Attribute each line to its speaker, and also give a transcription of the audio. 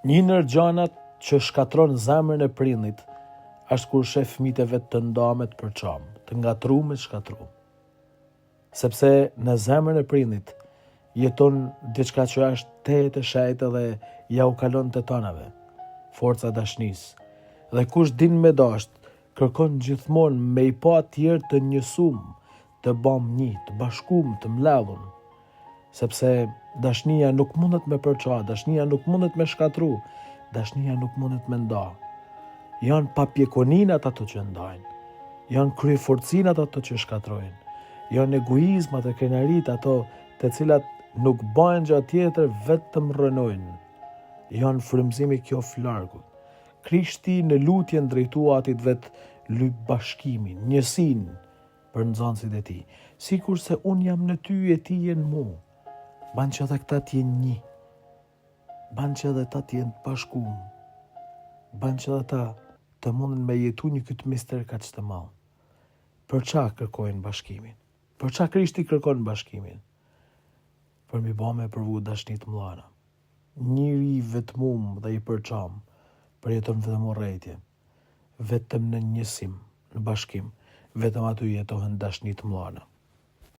Speaker 1: Një ndër gjanat që shkatron zemrën e prindit është kur shef fëmijët e vet të ndamet për çam, të ngatruar me shkatru. Sepse në zemrën e prindit jeton diçka që është tetë e shejtë dhe ja u kalon të tonave, forca dashnisë. Dhe kush din me dasht, kërkon gjithmonë me i pa tjerë të njësum, të bam një, të bashkum, të mledhun. Sepse dashnia nuk mundet me përça, dashnia nuk mundet me shkatru, dashnia nuk mundet me nda. Janë papjekoninat ato që ndajnë, janë kryeforcinat ato që shkatrojnë, janë egoizmat e krenarit ato të cilat nuk bajnë gjatë tjetër vetëm rënojnë. Janë frymëzimi kjo flargut. Krishti në lutjen drejtua atit vet lyp bashkimin, njësinë për nxënësit e tij. Sikur se unë jam në ty e ti je në mu. Ban që edhe këta t'jenë një. Ban që edhe ta t'jenë të bashkuar. Ban që edhe ta të mundin me jetu një këtë mister kaq të madh. Për ça kërkojnë bashkimin? Për ça Krishti kërkon bashkimin? Për mi ba me përvu dashni të mëdha. Njëri vetmum dhe i përçam përjeton vetëm urrëtie, vetëm në njësim, në bashkim, vetëm aty jetohen dashni të mëdha.